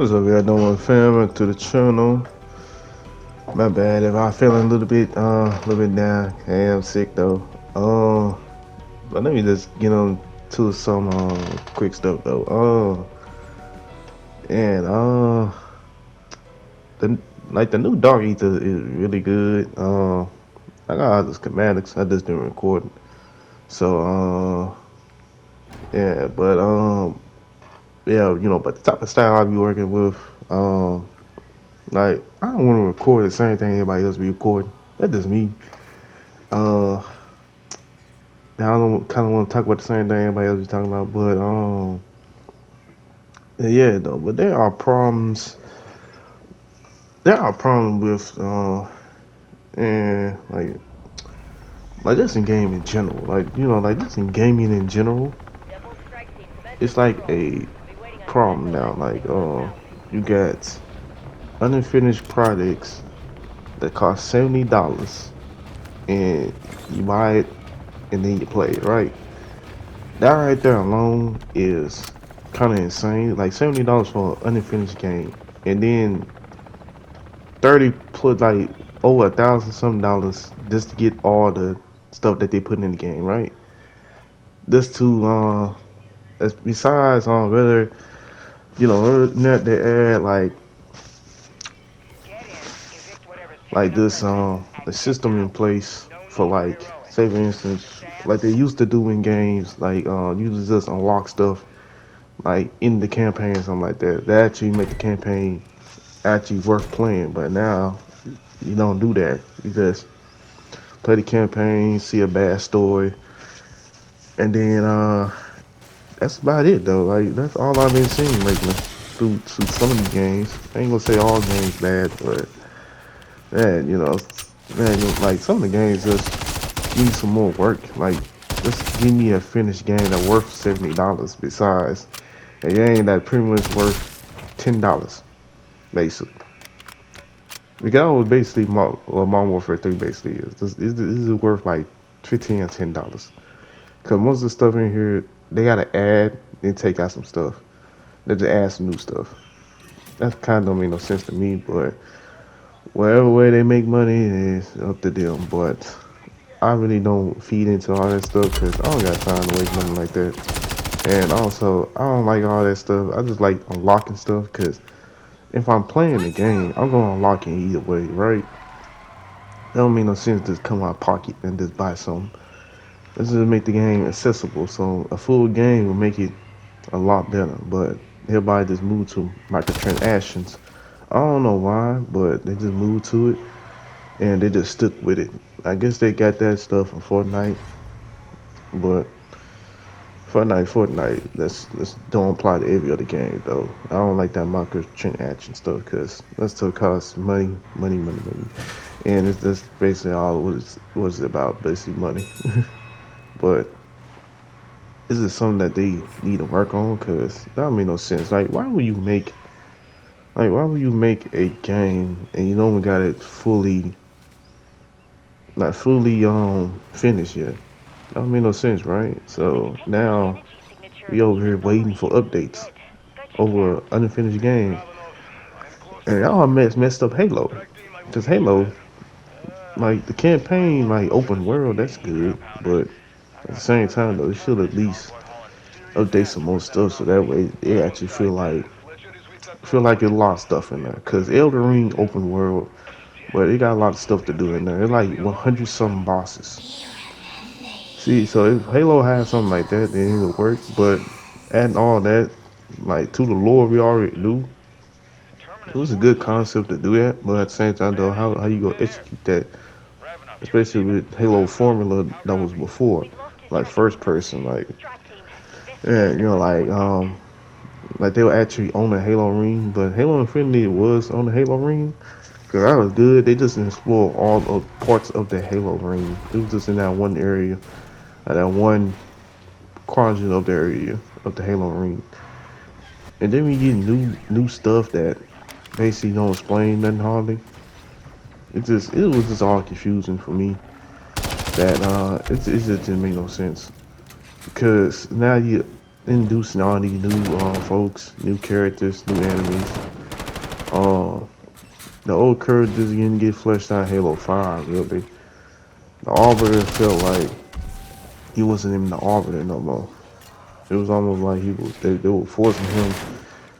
What's up, y'all doing, fam? Back to the channel. My bad if I feeling a little bit down. Hey, I'm sick though. But let me just get on to some quick stuff though. And the the new Dog Eater is really good. I got all the schematics. I just didn't record it. So yeah, but yeah, but the type of style I be working with, like I don't want to record the same thing everybody else be recording. That's just me. Uh, I don't kind of want to talk about the same thing everybody else is talking about, but yeah, though. But there are problems. There are problems with and like just in game in general. Like just in gaming in general, it's like a problem now. Like you got unfinished products that cost $70, and you buy it and then you play it, right? That right there alone is kind of insane. Like $70 for an unfinished game, and then 30 plus like over $1,000 just to get all the stuff that they put in the game, right? This to besides whether not they add like this a system in place for like say for instance like they used to do in games like users just unlock stuff like in the campaign or something like that. That actually make the campaign actually worth playing. But now you don't do that. You just play the campaign, see a bad story, and then that's about it though. Like that's all I've been seeing lately through some of the games. I ain't gonna say all games bad, but man, like some of the games just need some more work. Like just give me a finished game that worth $70. Besides a game that pretty much worth $10, basically. The guy was basically Modern Warfare 3 basically is. This is worth like 15 or $10. Cause most of the stuff in here they gotta add and take out some stuff. They just add some new stuff. That kind of don't make no sense to me, but whatever way they make money is up to them. But I really don't feed into all that stuff because I don't got time to waste money like that. And also, I don't like all that stuff. I just like unlocking stuff because if I'm playing the game, I'm gonna unlock it either way, right? That don't make no sense to just come out of pocket and just buy something. Let's just make the game accessible. So a full game will make it a lot better. But everybody just moved to microtransactions. I don't know why, but they just moved to it and they just stuck with it. I guess they got that stuff from Fortnite, but Fortnite, let's don't apply to every other game though. I don't like that microtransaction stuff because that stuff costs money, and it's just basically all what it's about, basically money. But this is something that they need to work on because that don't make no sense. Why would you make a game and you don't got it fully finished yet? That don't make no sense, right? So now we over here waiting for updates over unfinished games, and y'all messed up Halo. Cause Halo, like the campaign, like open world, that's good, but at the same time though, they should at least update some more stuff so that way they actually feel like there's a lot of stuff in there. Cause Elder Ring open world, but it got a lot of stuff to do in there. It's like 100 something bosses. See, so if Halo had something like that, then it would work. But adding all that, like to the lore we already knew, it was a good concept to do that. But at the same time, though, how you gonna execute that, especially with Halo formula that was before, like first person, yeah, like they were actually on the Halo ring, but Halo Infinity was on the Halo ring. Cause that was good. They just explored all of parts of the Halo ring. It was just in that one area, that one quadrant of the area of the Halo ring. And then we get new stuff that basically don't explain nothing hardly. It was just all confusing for me. That it just didn't make no sense because now introducing all these new folks, new characters, new enemies. Uh, the old characters didn't get fleshed out in Halo 5, really. The Arbiter felt like he wasn't even the Arbiter no more. It was almost like they were forcing him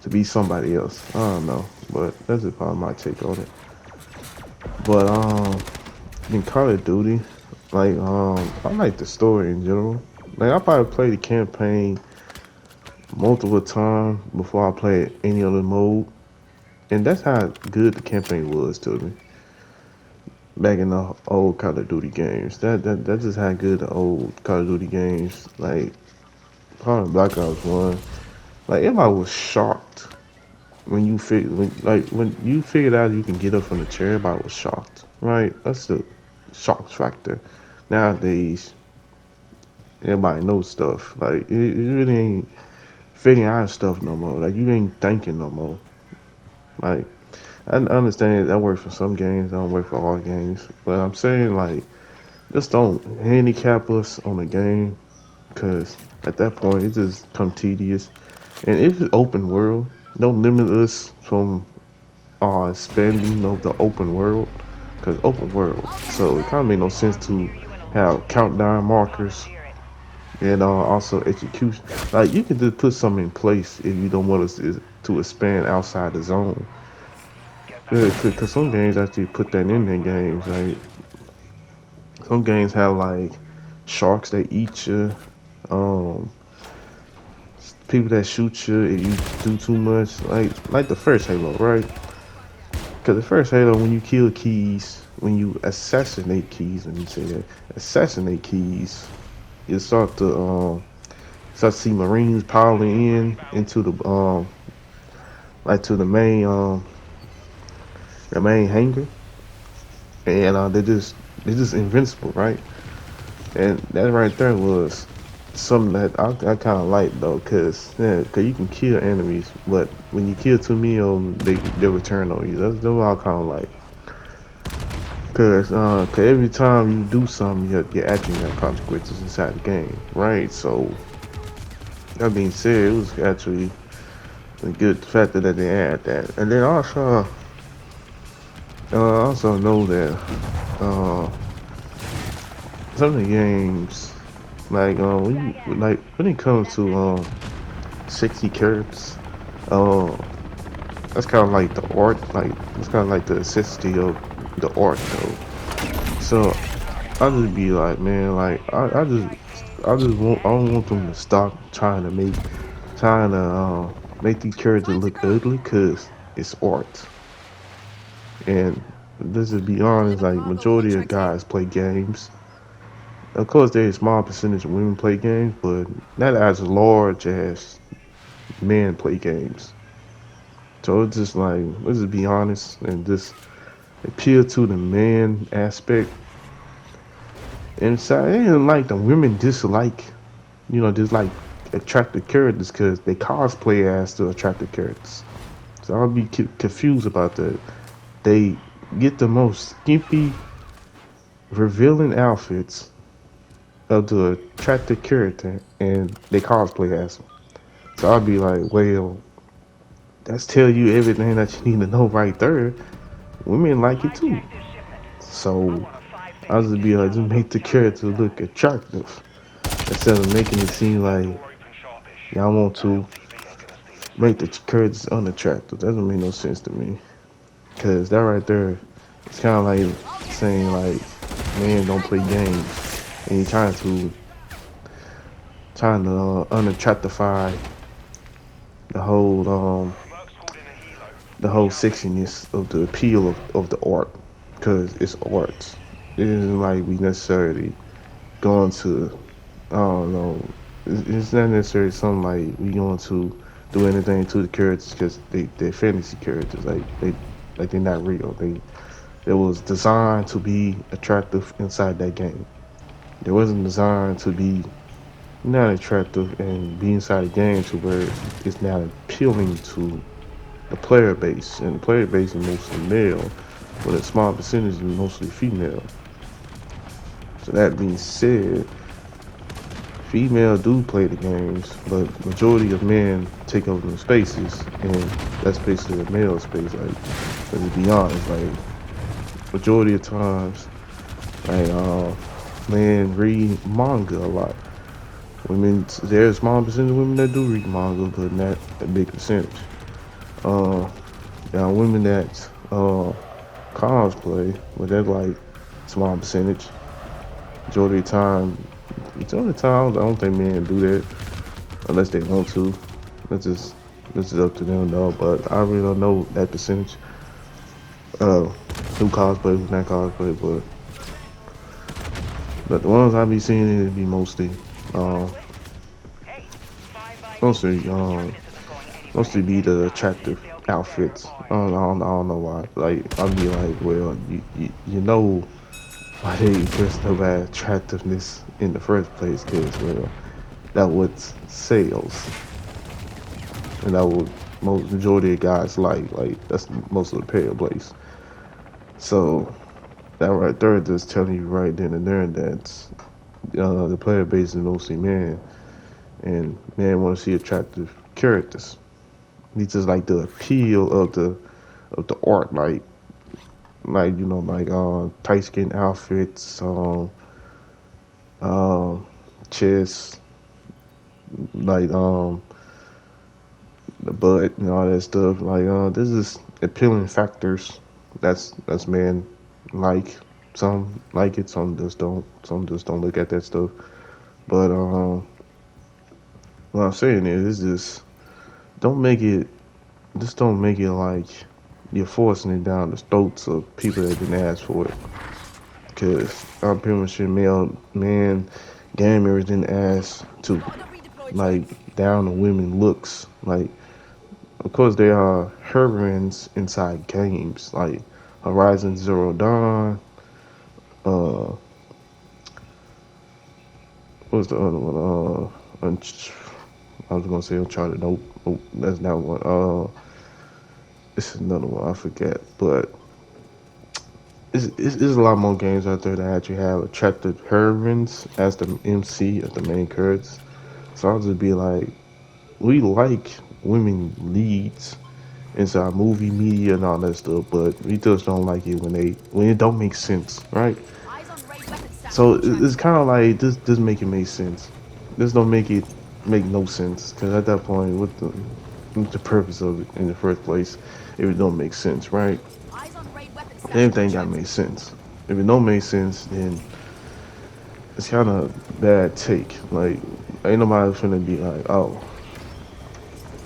to be somebody else. I don't know, but that's just probably my take on it. But in Call of Duty, like I like the story in general. Like I probably played the campaign multiple times before I played any other mode, and that's how good the campaign was to me back in the old Call of Duty games. That's just how good the old Call of Duty games, like probably Black Ops One. Like everybody was shocked when you figured out you can get up from the chair. Everybody was shocked, right? That's the shock factor. Nowadays, everybody knows stuff. Like it really ain't figuring out stuff no more. Like you ain't thinking no more. Like I understand that works for some games, that don't work for all games. But I'm saying like just don't handicap us on the game, because at that point it just come tedious. And if it's open world, don't limit us from expanding of the open world, because open world. So it kind of made no sense to have countdown markers and also execution. Like you can just put something in place if you don't want us to expand outside the zone. Because some games actually put that in their games. Like some games have like sharks that eat you, um, people that shoot you if you do too much. Like the first Halo, right? Because the first Halo, when you kill keys, when you assassinate keys, let me say that, assassinate keys, you start to see Marines piling in into like to the main hangar, and they're just invincible, right? And that right there was something that I kind of like though, cause you can kill enemies, but when you kill too many of them, they return on you. That's what I kind of like. Cause every time you do something, you're acting have consequences inside the game, right? So that being said, it was actually a good factor that they add that, and then also know that uh, some of the games, like when it comes to 60 carats, uh, that's kind of like the art, like it's kind of like the necessity of the art though. So I just be like, man, like I don't want them to stop trying to make these characters look ugly, cause it's art. And let's just be honest, like majority of guys play games. Of course, there's a small percentage of women play games, but not as large as men play games. So it's just like let's just be honest and just appeal to the man aspect. And so it ain't like the women dislike, dislike attractive characters because they cosplay as the attractive characters. So I'll be confused about that. They get the most skimpy, revealing outfits of the attractive character and they cosplay as them. So I'll be like, well, that's tell you everything that you need to know right there. Women like it too. So I'll just be like, just make the character look attractive instead of making it seem like y'all want to make the characters unattractive. That doesn't make no sense to me. Cause that right there, it's kind of like saying like, man, don't play games, and you're trying to unattractify the whole the whole sexiness of the appeal of the art, because it's art. It isn't like we necessarily going to, I don't know, it's not necessarily something like we going to do anything to the characters because they're fantasy characters. Like they're not real. It was designed to be attractive inside that game. It wasn't designed to be not attractive and be inside a game to where it's not appealing to the player base, and the player base is mostly male, but a small percentage is mostly female. So that being said, female do play the games, but majority of men take over the spaces, and that's basically a male space. Like, let's be honest, like majority of times, like men read manga a lot. Women, there's a small percentage of women that do read manga, but not a big percentage. Uh, there are women that cosplay, but that's like small percentage. Majority of the time, majority of the time, I don't think men do that unless they want to. That's just this is up to them though. But I really don't know that percentage. Uh, who cosplay, who not cosplay, but the ones I be seeing it be uh mostly mostly be the attractive outfits. I don't know why. Like I'll be like, well, you know why they dressed up as attractiveness in the first place? Because well, that what sales, and that would most majority of guys like that's most of the player place. So that right there just telling you right then and there that the player base is mostly men, and men want to see attractive characters. It's just like the appeal of the art, like like tight skin outfits, um, chest, like the butt and all that stuff. Like this is appealing factors. That's men like. Some like it, some just don't. Some just don't look at that stuff. But what I'm saying is just don't make it. Just don't make it like you're forcing it down the throats of people that didn't ask for it. Cause I'm pretty much sure man gamers didn't ask to like down the women looks. Like of course there are heroines inside games like Horizon Zero Dawn. Uh, what's the other one? I was gonna say Uncharted. Nope, nope, that's not one. It's another one I forget, but it's a lot more games out there that actually have attractive heroines as the MC as the main characters. So I'll just be like, we like women leads inside movie media and all that stuff, but we just don't like it when it don't make sense, right? So it's kind of like this make it make sense. This don't make it make no sense because at that point, what's the purpose of it in the first place if it don't make sense, right? Everything gotta make sense. If it don't make sense, then it's kind of bad take. Like ain't nobody finna be like, oh,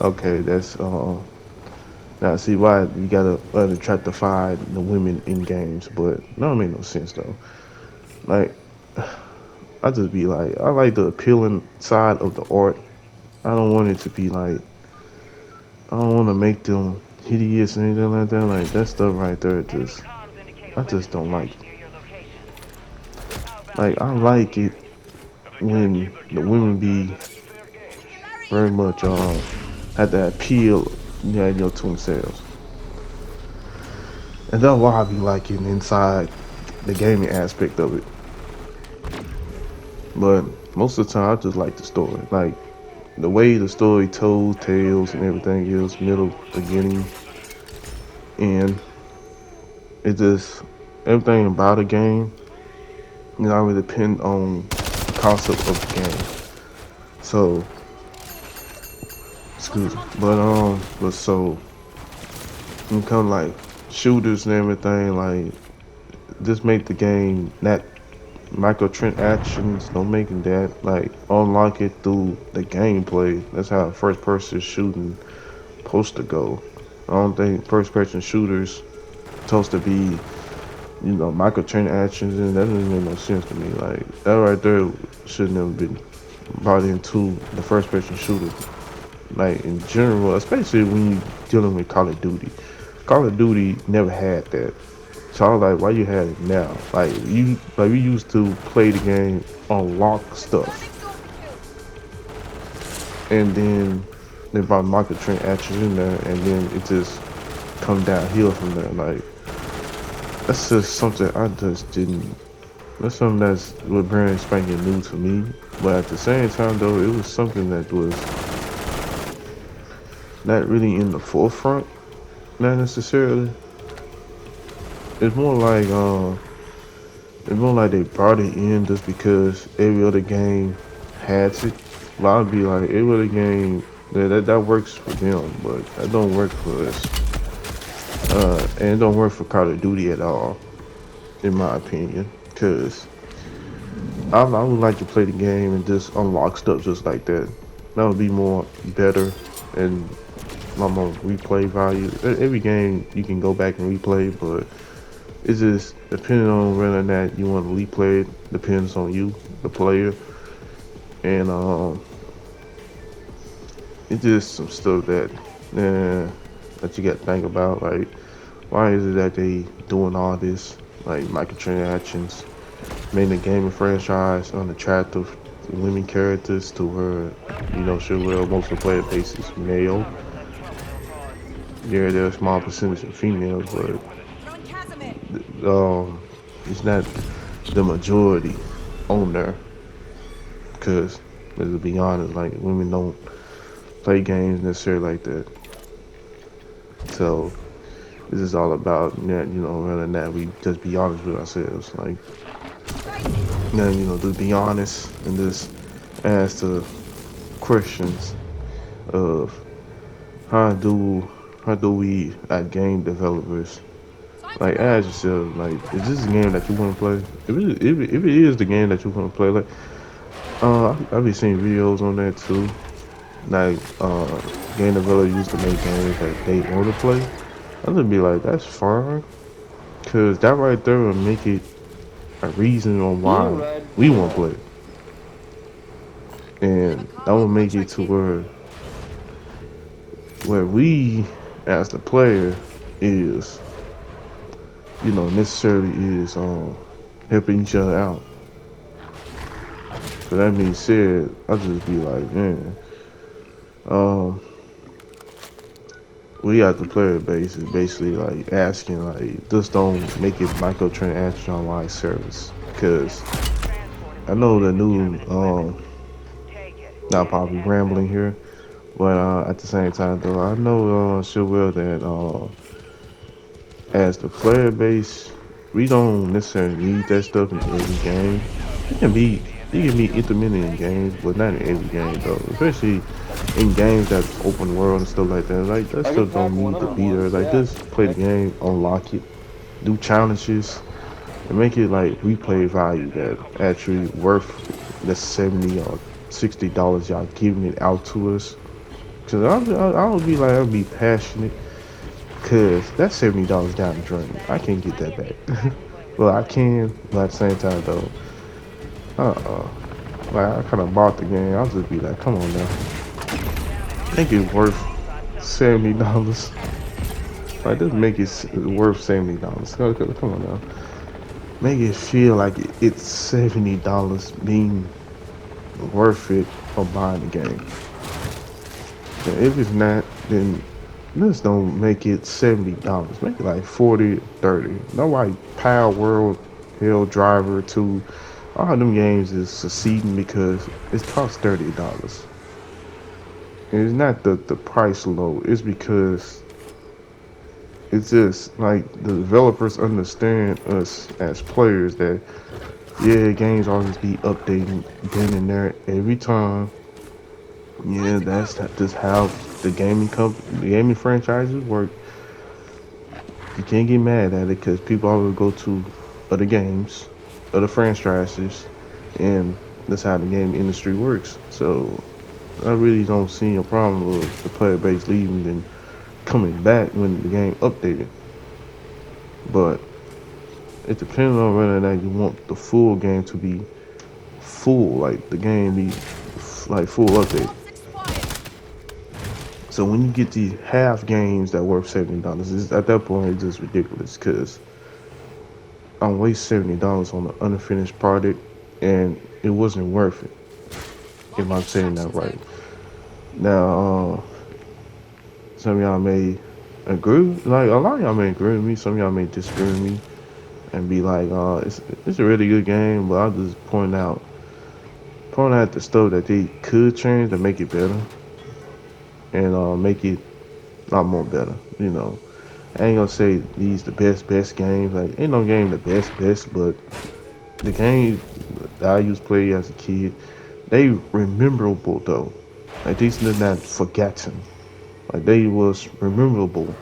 okay, that's now see why you gotta unattractify the women in games, but no, it make no sense though. Like I just be like, I like the appealing side of the art. I don't want it to be like, I don't want to make them hideous or anything like that. Like that stuff right there, just I just don't like it. Like I like it when the women be very much had that appeal, to themselves, and that's why I be liking inside the gaming aspect of it. But most of the time, I just like the story, like the way the story told, tales, and everything else, middle, beginning, end. It just everything about a game, I really depend on the concept of the game. So, excuse me, but so when it come like shooters and everything, like just make the game not microtransactions, don't make it that like unlock it through the gameplay. That's how first person shooting supposed to go. I don't think first person shooters supposed to be, microtransactions, and that doesn't make no sense to me. Like that right there should never been brought into the first person shooter. Like in general, especially when you dealing with Call of Duty. Call of Duty never had that. So I was like, why you had it now? Like we used to play the game, unlock stuff, and then they brought microtransactions in there, and then it just come downhill from there. Like that's just something I just didn't That's something that's what brand spanking new to me. But at the same time, though, it was something that was not really in the forefront, not necessarily. It's more like it's more like they brought it in just because every other game has it. But I'd be like, every other game that works for them, but that don't work for us. And it don't work for Call of Duty at all, in my opinion. Cause I would like to play the game and just unlock stuff just like that. That would be more better and a lot more replay value. Every game you can go back and replay, but it's just depending on whether or not you want to replay it. Depends on you, the player, and it's just some stuff that you got to think about. Like, why is it that they doing all this like microtransactions, making the gaming franchise unattractive to women characters to where sure well most of the player base is male. Yeah, there's a small percentage of females, but um, it's not the majority on there. Because, to be honest, like women don't play games necessarily like that. So this is all about that, rather than that we just be honest with ourselves. Like, to be honest and just ask the questions of how do how do we as game developers like ask yourself like, is this a game that you want to play? If it is the game that you want to play, like I be seeing videos on that too. Like game developers used to make games that they want to play. I would be like, that's fine, cause that right there will make it a reason on You're why right, we want to boy. play, and that will make it to where we as the player is necessarily is helping each other out. So that being said, I just be like, man, um, we at the player base is basically like asking like, just don't make it microtransaction online service, because I know the new not probably rambling here, but at the same time though, I know sure well that as the player base, we don't necessarily need that stuff in every game. It can be intermittent in games, but not in every game though. Especially in games that's open world and stuff like that. Like that I stuff get don't back one need of to the be there. ones, Like yeah. just play the game, unlock it, do challenges, and make it like replay value that actually worth the $70 or $60 y'all giving it out to us. Cause I would be like, I'd be passionate. Cause that's $70 down the drain. I can't get that back. Well, I can, but at the same time though, uh, like I kind of bought the game. I'll just be like, come on now, make it worth $70. Like, just make it worth $70. Come on now, make it feel like it's $70 being worth it for buying the game. And if it's not, then let's don't make it $70. Make it like 40, 30. No, like Power World, Hell Driver 2. All them games is succeeding because it costs $30. And it's not the price low. It's because it's just like the developers understand us as players that yeah, games always be updating then and there every time. Yeah, just how the gaming franchises work. You can't get mad at it because people always go to other games, other franchises, and that's how the game industry works. So I really don't see a problem with the player base leaving and coming back when the game updated. But it depends on whether or not you want the full game to be full, like the game be like full update. So when you get the half games that worth $70, at that point it's just ridiculous because I'm waste $70 on an unfinished product and it wasn't worth it. If I'm saying that right. Now, some of y'all may agree, like a lot of y'all may agree with me. Some of y'all may disagree with me. and be like, it's a really good game, but I'll just point out the stuff that they could change to make it better and make it a lot more better. You know, I ain't gonna say these the best games. Like ain't no game the best, but the games that I used to play as a kid, they rememberable though. Like these are not forgotten. Like they was rememberable.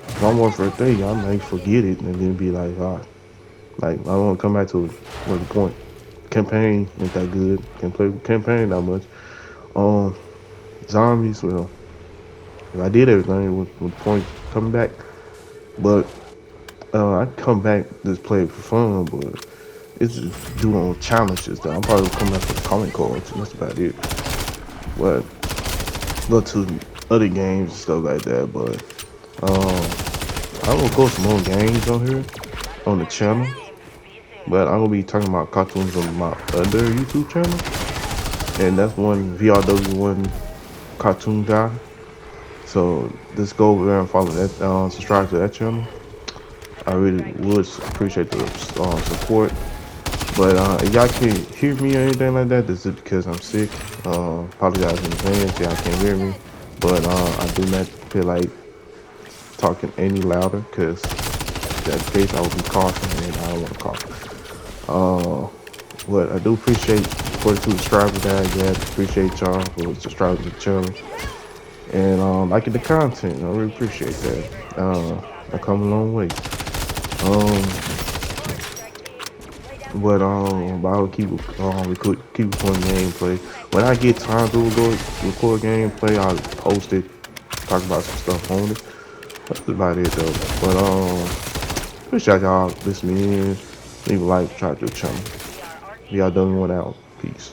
If I want for a thing, I might forget it and then be like, ah, like I want to come back to what the point. Campaign ain't that good. Can't play campaign that much. Um, zombies. Well, if I did everything with the point coming back, but I come back just play it for fun. But it's just doing challenges. Though I'm probably come back for the comic cards. And that's about it. But go to other games and stuff like that. But I will go some more games on here on the channel. But I'm gonna be talking about cartoons on my other YouTube channel, and that's one VRW1 cartoon guy. So just go over there and follow that, subscribe to that channel. I really would appreciate the support. But if y'all can't hear me or anything like that, this is because I'm sick. Apologize in advance, y'all can't hear me. But I do not feel like talking any louder because that case I will be coughing and I don't want to cough. But I do appreciate 42 subscribers that I got. Appreciate y'all for subscribing to the channel and liking the content. I really appreciate that. I come a long way. Um, but I'll keep recording gameplay. When I get time to record gameplay, I'll post it, talk about some stuff on it. That's about it though. But appreciate y'all listening in. Leave a like, subscribe to the channel. Y'all done one out. Peace.